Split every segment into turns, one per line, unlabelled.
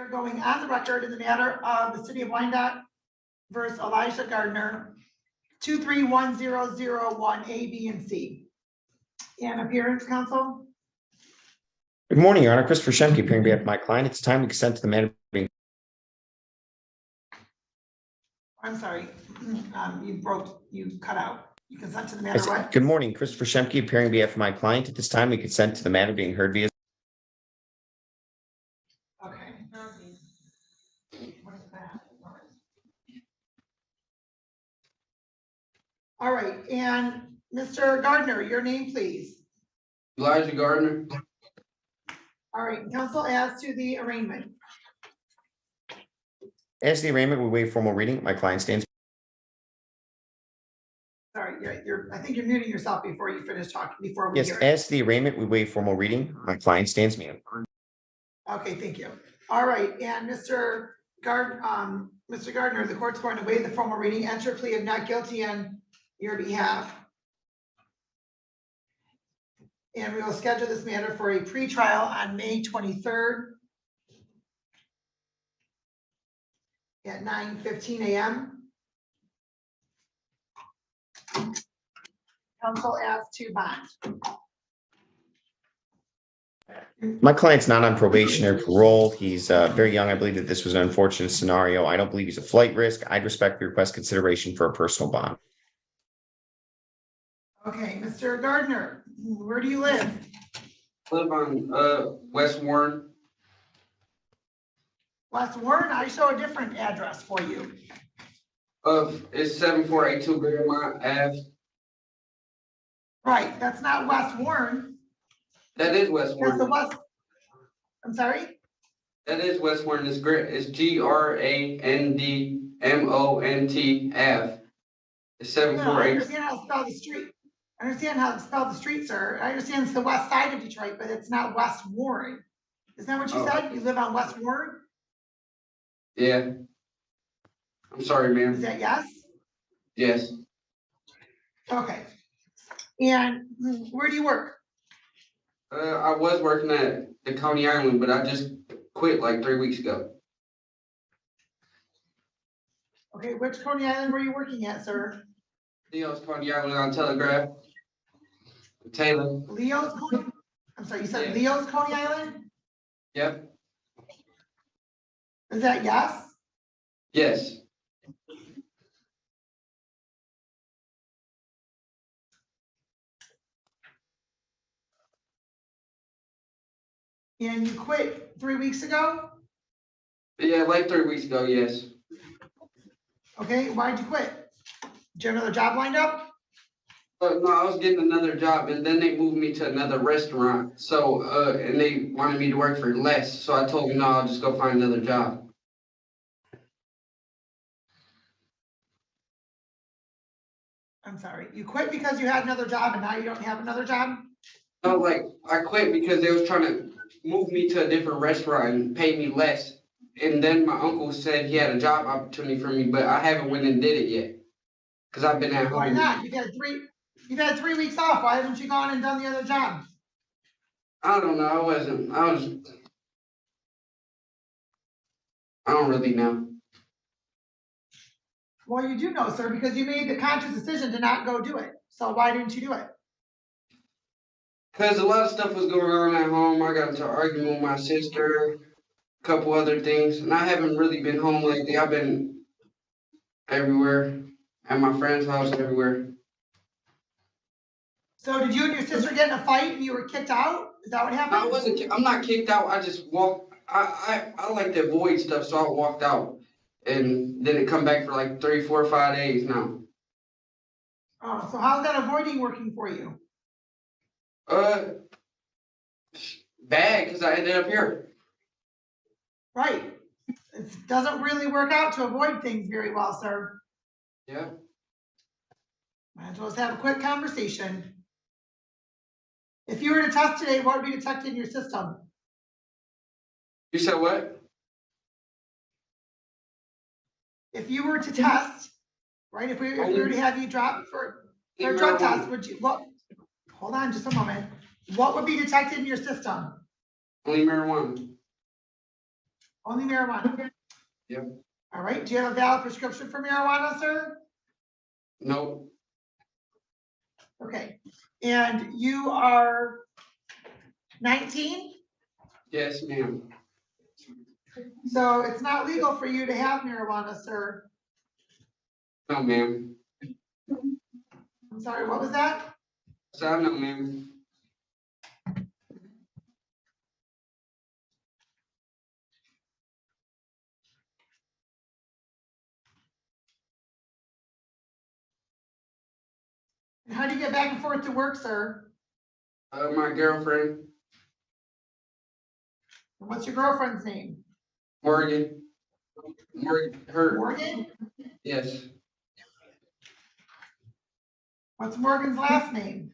are going on the record in the matter of the city of Wyandotte versus Elijah Gardner, 231001 A, B, and C. And appearance, counsel?
Good morning, Your Honor. Christopher Shemke appearing on behalf of my client. It's time we consent to the matter being.
I'm sorry, you cut out. You consent to the matter what?
Good morning, Christopher Shemke appearing on behalf of my client. At this time, we consent to the matter being heard via.
Okay. What is that? All right, and Mr. Gardner, your name, please.
Elijah Gardner.
All right, counsel, as to the arraignment.
As the arraignment, we waive formal reading. My client stands.
Sorry, I think you're muting yourself before you finish talking, before we
Yes,
hear it.
as the arraignment, we waive formal reading. My client stands muted.
Okay, thank you. All right, and Mr. Gardner, the court's going to waive the formal reading, enter plea of not guilty on your behalf. And we will schedule this matter for a pretrial on May 23rd at 9:15 a.m. Counsel as to bond.
My client's not on probation or parole. He's very young. I believe that this was an unfortunate scenario. I don't believe he's a flight risk. I'd respectfully request consideration for a personal bond.
Okay, Mr. Gardner, where do you live?
Live on West Warren.
West Warren, I show a different address for you.
It's 7482 Grandmont Ave.
Right, that's not West Warren.
That is West
That's the
Warren.
West, I'm sorry?
That is West Warren. It's great. It's GRANDMONT Ave. It's
No, I
748.
understand how to spell the street. I understand how to spell the street, sir. I understand it's the west side of Detroit, but it's not West Warren. Isn't that what you
Oh.
said? You live on West Warren?
Yeah. I'm sorry,
Is
ma'am.
that yes?
Yes.
Okay. And where do you work?
I was working at the Coney Island, but I just quit like 3 weeks ago.
Okay, which Coney Island were you working at, sir?
Leo's Coney Island on Telegraph. Taylor.
Leo's Coney? I'm sorry, you said
Yeah.
Leo's Coney Island?
Yep.
Is that yes?
Yes.
And you quit 3 weeks ago?
Yeah, like 3 weeks ago, yes.
Okay, why'd you quit? Did you have another job lined up?
No, I was getting another job, and then they moved me to another restaurant. So, and they wanted me to work for less. So I told them, no, I'll just go find another job.
I'm sorry, you quit because you had another job and now you don't have another job?
No, like, I quit because they was trying to move me to a different restaurant and pay me less. And then my uncle said he had a job opportunity for me, but I haven't went and did it yet. Cause I've been at home.
Why not? You've had 3 weeks off. Why haven't you gone and done the other job?
I don't know. I don't really know.
Well, you do know, sir, because you made the conscious decision to not go do it. So why didn't you do it?
Cause a lot of stuff was going on at home. I got into an argument with my sister, a couple other things, and I haven't really been home lately. I've been everywhere, at my friend's house, everywhere.
So did you and your sister get in a fight and you were kicked out? Is that what happened?
I'm not kicked out. I just walked. I like to avoid stuff, so I walked out, and then it come back for like 3, 4, 5 days now.
Oh, so how's that avoiding working for you?
Bad, cause I ended up here.
Right. It doesn't really work out to avoid things very well, sir.
Yeah.
Might as well just have a quick conversation. If you were to test today, what would be detected in your system?
You said what?
If you were to test, right, if we were to have you drop for a drug test, would you, hold on just a moment. What would be detected in your system?
Only marijuana.
Only marijuana?
Yep.
All right, do you have a valid prescription for marijuana, sir?
Nope.
Okay, and you are 19?
Yes, ma'am.
So it's not legal for you to have marijuana, sir.
No, ma'am.
I'm sorry, what was that?
So no, ma'am.
And how do you get back and forth to work, sir?
My girlfriend,
And what's your girlfriend's name?
Morgan. Her,
Morgan?
yes,
What's Morgan's last name?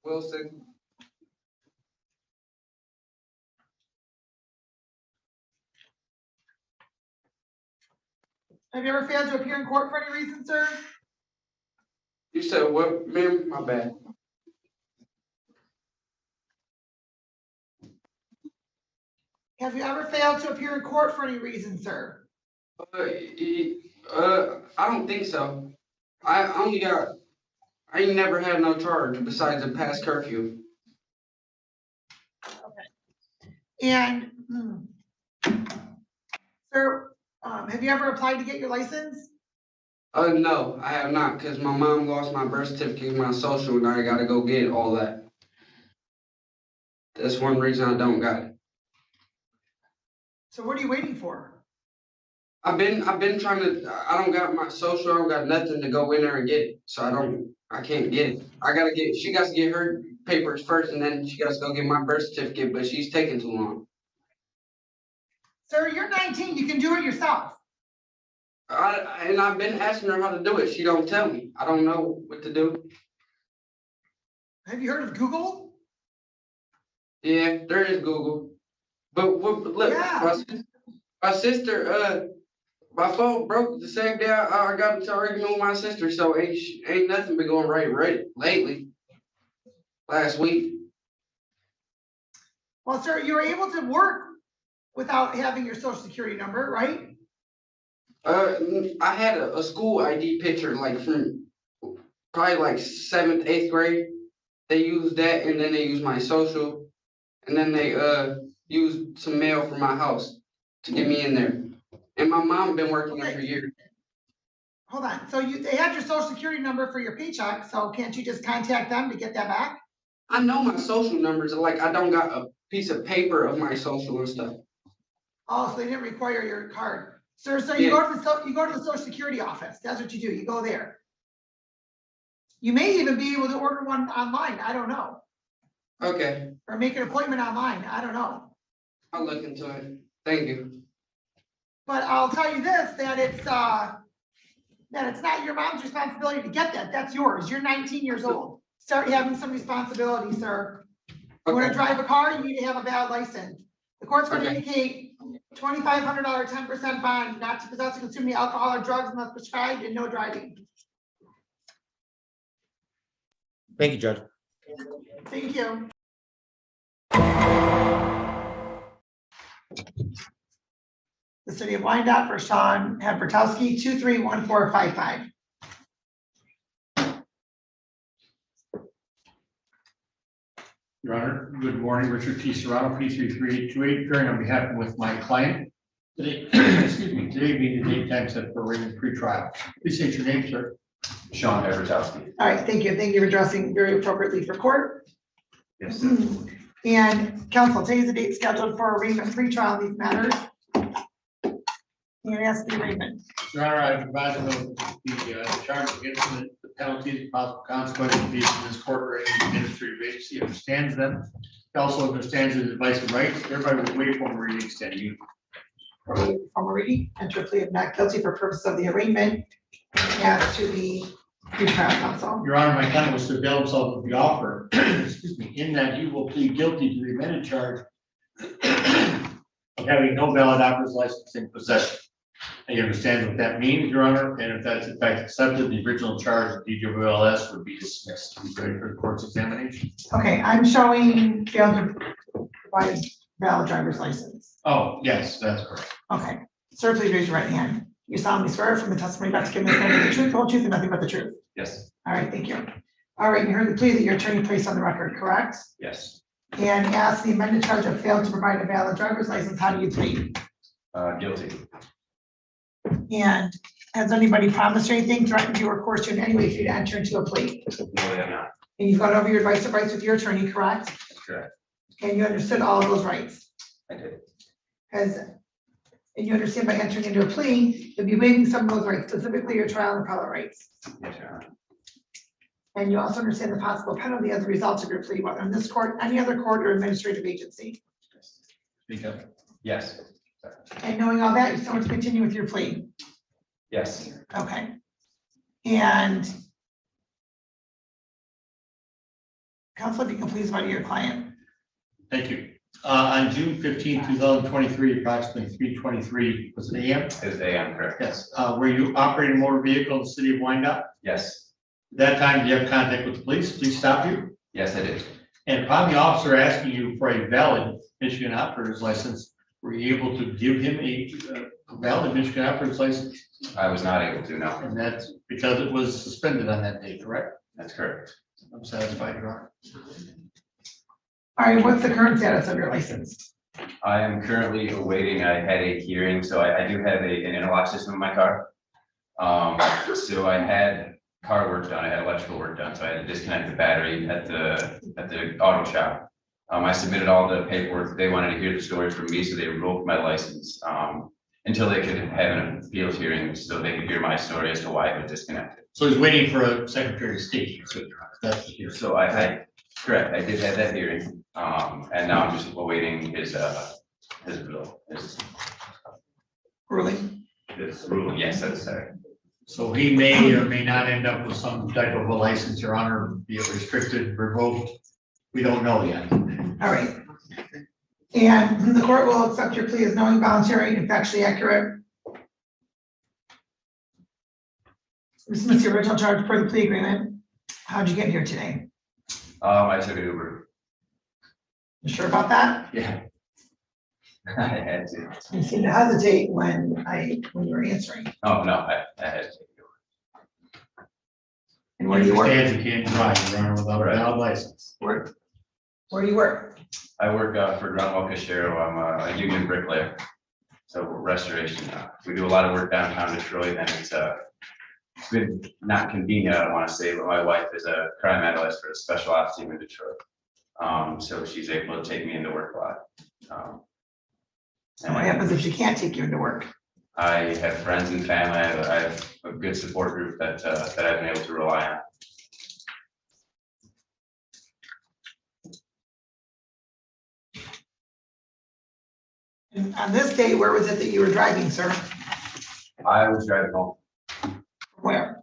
Wilson.
Have you ever failed to appear in court for any reason, sir?
You said what, ma'am? My bad.
Have you ever failed to appear in court for any reason, sir?
I don't think so. I ain't never had no charge besides a past curfew.
And, sir, have you ever applied to get your license?
No, I have not, because my mom lost my birth certificate and my social, and I gotta go get all that. That's one reason I don't got it.
So what are you waiting for?
I've been trying to, I don't got my social, I don't got nothing to go in there and get it, so I can't get it. She got to get her papers first, and then she got to go get my birth certificate, but she's taking too long.
Sir, you're 19, you can do it yourself.
And I've been asking her how to do it, she don't tell me, I don't know what to do.
Have you heard of Google?
Yeah, there is Google, but look,
Yeah.
my sister, my phone broke the same day I got into argument with my sister, so ain't nothing been going right lately. Last week.
Well, sir, you were able to work without having your social security number, right?
I had a school ID picture like from probably like 7th, 8th grade. They used that, and then they used my social, and then they used some mail from my house to get me in there. And my mom been working there for years.
Hold on, so they had your social security number for your paycheck, so can't you just contact them to get that back?
I know my social numbers, like I don't got a piece of paper of my social and stuff.
Oh, so they didn't require your card. Sir, so you go to the social security office, that's what you do, you go there. You may even be able to order one online, I don't know.
Okay,
Or make an appointment online, I don't know.
I'll look into it. Thank you.
But I'll tell you this, that it's not your mom's responsibility to get that, that's yours, you're 19 years old. Start having some responsibility, sir. You wanna
Okay.
drive a car, you need to have a valid license. The court's gonna
Okay.
indicate $2,500, 10% bond, not to possess or consume any alcohol or drugs unless prescribed, and no driving.
Thank you, Judge.
Thank you. The city of Wyandotte for Sean Hadbertowski, 231455.
Your Honor, good morning, Richard T. Serrano, P33828, appearing on behalf of with my client. Today, excuse me, today being the date time set for arraignment pre-trial. Please state your name, sir.
Sean Evertowski.
All right, thank you. Thank you for addressing very appropriately for court.
Yes.
And counsel, today's the date scheduled for arraignment pre-trial in these matters. And ask the arraignment.
Your Honor, I provide the charge against the penalties, possible consequences of these in this court or any administrative agency understands them. It also understands his advice and rights. Everybody will wait for reading extended. You.
Formal reading, enter a plea of not guilty for purpose of the arraignment as to the pre-trial counsel.
Your Honor, my client was to avail himself of the offer, excuse me, in that he will plead guilty to the amended charge of having no valid operator's license in possession. And he understands what that means, Your Honor, and if that's in fact accepted, the original charge of DWLS would be dismissed. He's ready for the court's examination.
Okay, I'm showing failed to provide valid driver's license.
Oh, yes, that's correct.
Okay, sir, please raise your right hand. You solemnly swear from the testimony about to give me the truth, the whole truth, and nothing but the truth.
Yes.
All right, thank you. All right, you heard the plea that your attorney placed on the record, correct?
Yes.
And asked the amended charge of failed to provide a valid driver's license. How do you plead?
Guilty.
And has anybody promised you anything, threatened you, or forced you in any way for you to enter into a plea?
No, I am not.
And you've gone over your advice of rights with your attorney, correct?
That's correct.
And you understood all of those rights?
I did.
And you understand by entering into a plea, you'll be waiving some of those rights, specifically your trial and appellate rights.
Yes, Your Honor.
And you also understand the possible penalty as a result of your plea, whether in this court, any other court, or administrative agency.
Speak up.
Yes.
And knowing all that, you still want to continue with your plea?
Yes.
Okay. And counsel, if you can please vote your client.
Thank you. On June 15, 2023, approximately 3:23, was it AM?
Is AM correct?
Yes. Were you operating a motor vehicle in the city of Wyandotte?
Yes.
At that time, did you have contact with the police? Police stopped you?
Yes, I did.
And upon the officer asking you for a valid Michigan operator's license, were you able to give him a valid Michigan operator's license?
I was not able to, no.
And that's because it was suspended on that day, correct?
That's correct.
I'm satisfied, Your Honor.
All right, what's the current status of your license?
I am currently awaiting, I had a hearing, so I do have an interlock system in my car. So I had car work done, I had electrical work done, so I had to disconnect the battery at the auto shop. I submitted all the paperwork, they wanted to hear the story from me, so they revoked my license, until they could have an appeals hearing, so they could hear my story as to why it was disconnected.
So he's waiting for a Secretary of State. That's what you're.
So correct, I did have that hearing, and now I'm just awaiting his
Ruling?
ruling, yes, that's correct.
So he may or may not end up with some type of a license, Your Honor, be it restricted, revoked. We don't know yet.
All right. And the court will accept your plea as knowing, voluntary, and factually accurate. Dismiss the original charge per the plea agreement. How'd you get here today?
I took an Uber.
You sure about that?
Yeah. I had to.
You seem to hesitate when you were answering.
Oh, no, I had to take an
And where do you work?
Understands you can't drive, Your Honor, without a valid license.
Where do you work?
Uber. I work for Grunwald Cachero. I'm a union bricklayer. So restoration. We do a lot of work downtown Detroit, and it's been not convenient, I don't want to say, but my wife is a crime analyst for a special ops team in Detroit. So she's able to take me into work a lot.
And what happens if she can't take you into work?
I have friends and family. I have a good support group that I've been able to rely on.
And on this day, where was it that you were driving, sir?
I was driving home
Where?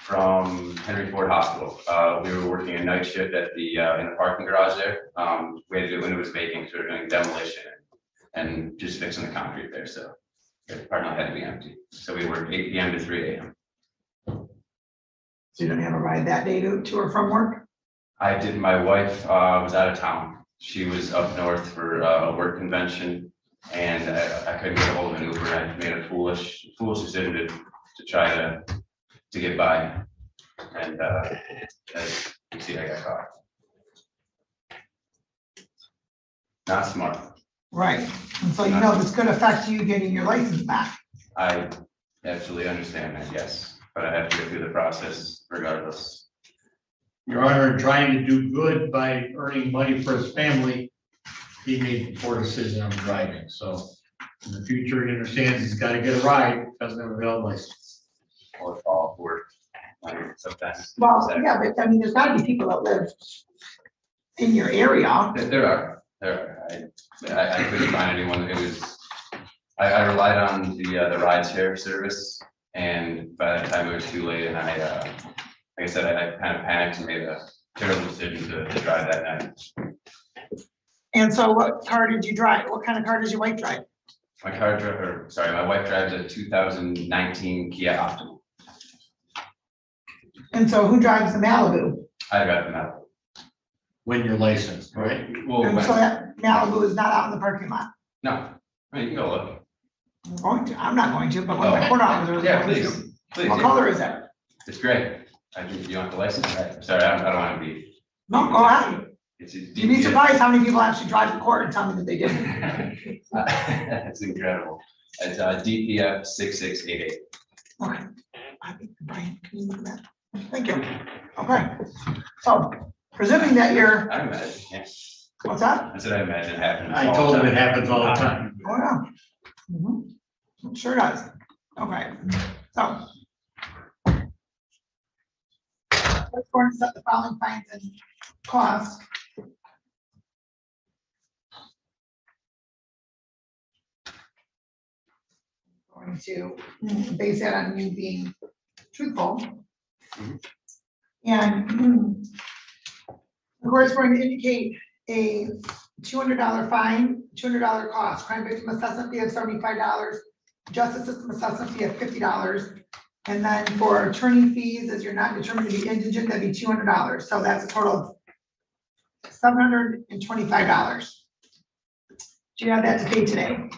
from Henry Ford Hospital. We were working a night shift at the in the parking garage there. We had to do it when it was vacant, so we were doing demolition and just fixing the concrete there. So the parking lot had to be empty. So we worked 8 p.m. to 3 a.m.
So you don't have a ride that day to or from work?
I did. My wife was out of town. She was up north for a work convention, and I couldn't get a hold of an Uber. I made a foolish decision to try to get by, and as you see, I got caught. Not smart.
Right. And so you know this could affect you getting your license back.
I absolutely understand that, yes, but I have to go through the process regardless.
Your Honor, in trying to do good by earning money for his family, he made the poor decision on driving. So in the future, he understands he's got to get a ride, doesn't have a valid license.
Or fall for sometimes.
Well, yeah, but I mean, there's gotta be people that live in your area.
There are. I couldn't find anyone. It was, I relied on the ride share service, and by that time it was too late, and like I said, I kind of panicked and made a terrible decision to drive that night.
And so what car did you drive? What kind of car does your wife drive?
My wife drives a 2019 Kia Optima.
And so who drives the Malibu?
I drive them out.
When you're licensed, right?
Well,
And so that Malibu is not out in the parking lot.
no, I mean, you can go look.
I'm going to, I'm not going to, but one of my court officers is
Yeah,
going to.
please, please.
What
yeah.
color is it?
It's great. You want the license? Right. Sorry, I don't want to be.
No, go ahead.
It's
You'd be surprised how many people actually drive to court and tell me that they didn't.
That's incredible. It's DPF 6688.
Okay. Brian, can you look at that? Thank you. Okay. So presuming that you're,
I imagine, yeah.
what's that?
That's what I imagine happens.
I
all
told
the
him it
time.
happens all the time.
Oh, yeah. Mhm. It sure does. Okay, so. Let's go and set the following fines and costs. Going to base that on you being truthful. And of course, we're going to indicate a $200 fine, $200 cost, crime victim assessment fee of $75, justice system assessment fee of $50. And then for attorney fees, as you're not determined to be indigent, that'd be $200. So that's a total of $725. Do you have that to pay today?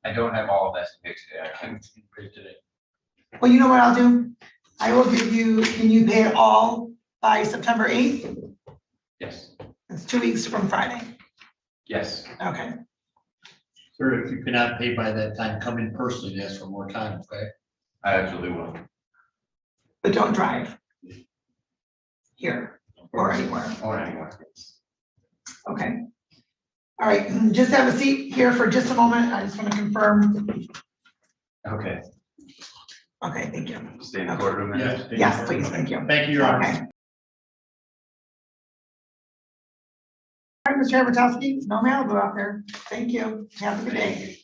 I don't have all of that to pay today. I can pay today.
Well, you know what I'll do? I will give you, can you pay it all by September 8th?
Yes,
It's 2 weeks from Friday.
yes.
Okay.
Sir, if you cannot pay by that time, come in personally and ask for more time, okay?
I absolutely will.
But don't drive here or anywhere.
Or anywhere.
Okay. All right, just have a seat here for just a moment. I just want to confirm.
Okay,
Okay, thank you.
stay in the courtroom then?
Yes.
Yes, please, thank you.
Thank you, Your Honor.
Okay. All right, Mr. Abertowski, no Malibu out there. Thank you. Have a good day.